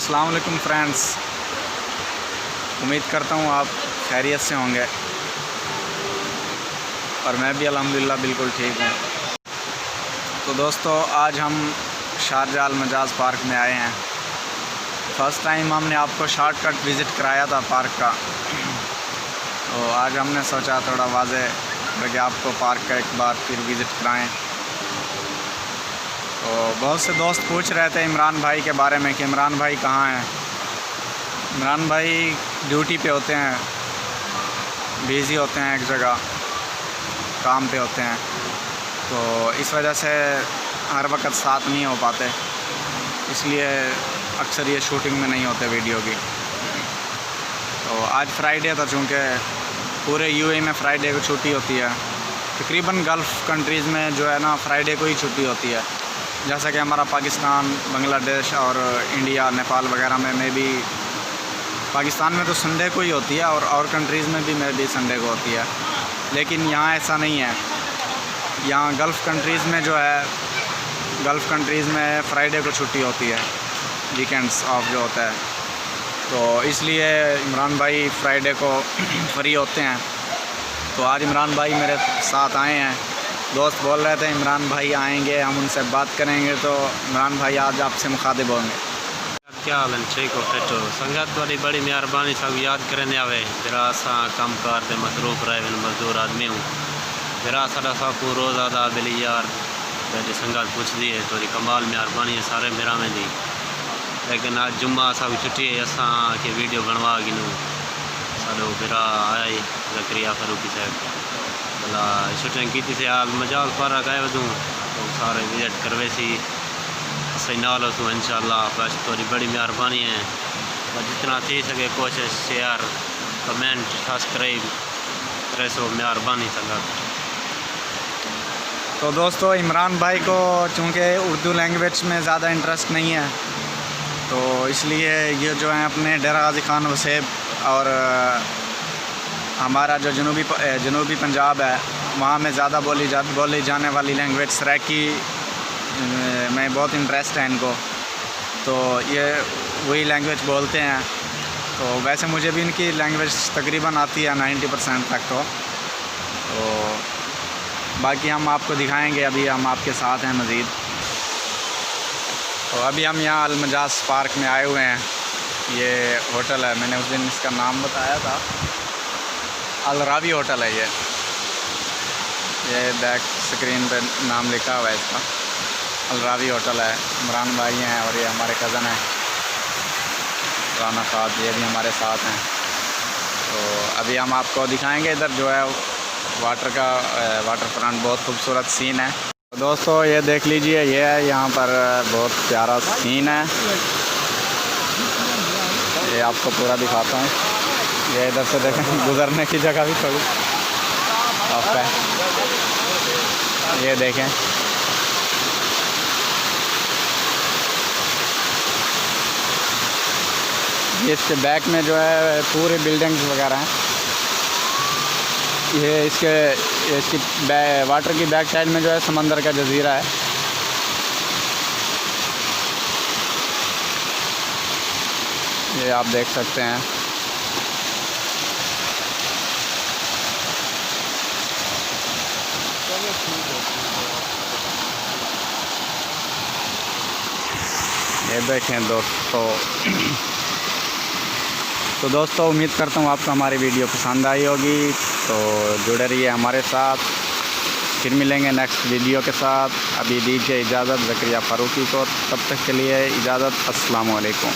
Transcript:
अस्सलाम वालेकुम फ्रेंड्स, उम्मीद करता हूँ आप खैरियत से होंगे और मैं भी अल्हम्दुलिल्लाह बिल्कुल ठीक हूँ। तो दोस्तों, आज हम शारजाह अल मजाज पार्क में आए हैं। फ़र्स्ट टाइम हमने आपको शॉर्टकट विज़िट कराया था पार्क का, तो आज हमने सोचा थोड़ा वाज़े करके आपको पार्क का एक बार फिर विज़िट कराएँ। तो बहुत से दोस्त पूछ रहे थे इमरान भाई के बारे में कि इमरान भाई कहाँ हैं। इमरान भाई ड्यूटी पे होते हैं, बिज़ी होते हैं, एक जगह काम पे होते हैं, तो इस वजह से हर वक्त साथ नहीं हो पाते, इसलिए अक्सर ये शूटिंग में नहीं होते वीडियो की। तो आज फ्राइडे था, चूँकि पूरे यूएई में फ्राइडे को छुट्टी होती है। तकरीबन गल्फ़ कंट्रीज़ में जो है ना फ्राइडे को ही छुट्टी होती है, जैसा कि हमारा पाकिस्तान, बांग्लादेश और इंडिया, नेपाल वगैरह में भी पाकिस्तान में तो संडे को ही होती है और कंट्रीज़ में भी संडे को होती है, लेकिन यहाँ ऐसा नहीं है। यहाँ गल्फ़ कंट्रीज़ में जो है, गल्फ़ कंट्रीज़ में फ्राइडे को छुट्टी होती है, वीकेंड्स ऑफ जो होता है, तो इसलिए इमरान भाई फ्राइडे को फ्री होते हैं। तो आज इमरान भाई मेरे साथ आए हैं। दोस्त बोल रहे थे इमरान भाई आएंगे, हम उनसे बात करेंगे, तो इमरान भाई आज आपसे मुखातिब होंगे। क्या हाल है? ठीक हो? फिट हो? संगत वाली बड़ी मेहरबानी सब याद करने आवे। जरा असा कम कार से मसरूफ रहे, मजदूर आदमी हूँ। जरा सारा साकू रोज़ आदा बिली यार मेरी संगत पूछ दी है, थोड़ी कमाल मेहरबानी है सारे मेरा में दी। लेकिन आज जुम्मा सब छुट्टी है, असा के वीडियो बनवा गिनू साडो मेरा आया ही ज़करिया फारूकी साहब भला शूटिंग की थी हाल मजाल पारा गए वजूँ, तो सारे विजिट करवे सी सही नाल हो इंशाल्लाह। बस थोड़ी बड़ी मेहरबानी है, और जितना थी सके कोशिश शेयर कमेंट सब्सक्राइब करे, सो मेहरबानी संगत। तो दोस्तों, इमरान भाई को चूँकि उर्दू लैंग्वेज में ज़्यादा इंटरेस्ट नहीं है, तो इसलिए ये जो है अपने डेरा गाजी खान वसेब और हमारा जो जनूबी पंजाब है, वहाँ में ज़्यादा बोली जाने वाली लैंग्वेज सराइकी में बहुत इंटरेस्ट है इनको, तो ये वही लैंग्वेज बोलते हैं। तो वैसे मुझे भी इनकी लैंग्वेज तकरीबन आती है 90% तक। तो बाकी हम आपको दिखाएंगे, अभी हम आपके साथ हैं मज़ीद। तो अभी हम यहाँ अल मजाज पार्क में आए हुए हैं। ये होटल है, मैंने उस दिन इसका नाम बताया था, अल रावी होटल है। ये बैक स्क्रीन पे नाम लिखा हुआ है इसका, अल रावी होटल है। इमरान भाई हैं और ये हमारे कज़न हैं राना खाद, ये भी हमारे साथ हैं। तो अभी हम आपको दिखाएंगे, इधर जो है वाटर फ्रंट बहुत खूबसूरत सीन है। दोस्तों, ये देख लीजिए, ये है यहाँ पर बहुत प्यारा सीन है। ये आपको पूरा दिखाता हूँ। ये इधर से देखें, गुज़रने की जगह भी थोड़ी ऑफ है। ये देखें, इसके बैक में जो है पूरी बिल्डिंग्स वगैरह हैं। ये इसकी वाटर की बैक साइड में जो है समंदर का जजीरा है। ये आप देख सकते हैं। ये देखें दोस्तों। तो दोस्तों, उम्मीद करता हूँ आपको हमारी वीडियो पसंद आई होगी, तो जुड़े रहिए हमारे साथ। फिर मिलेंगे नेक्स्ट वीडियो के साथ। अभी दीजिए इजाज़त ज़करिया फारूकी को, तब तक के लिए इजाज़त। अस्सलाम वालेकुम।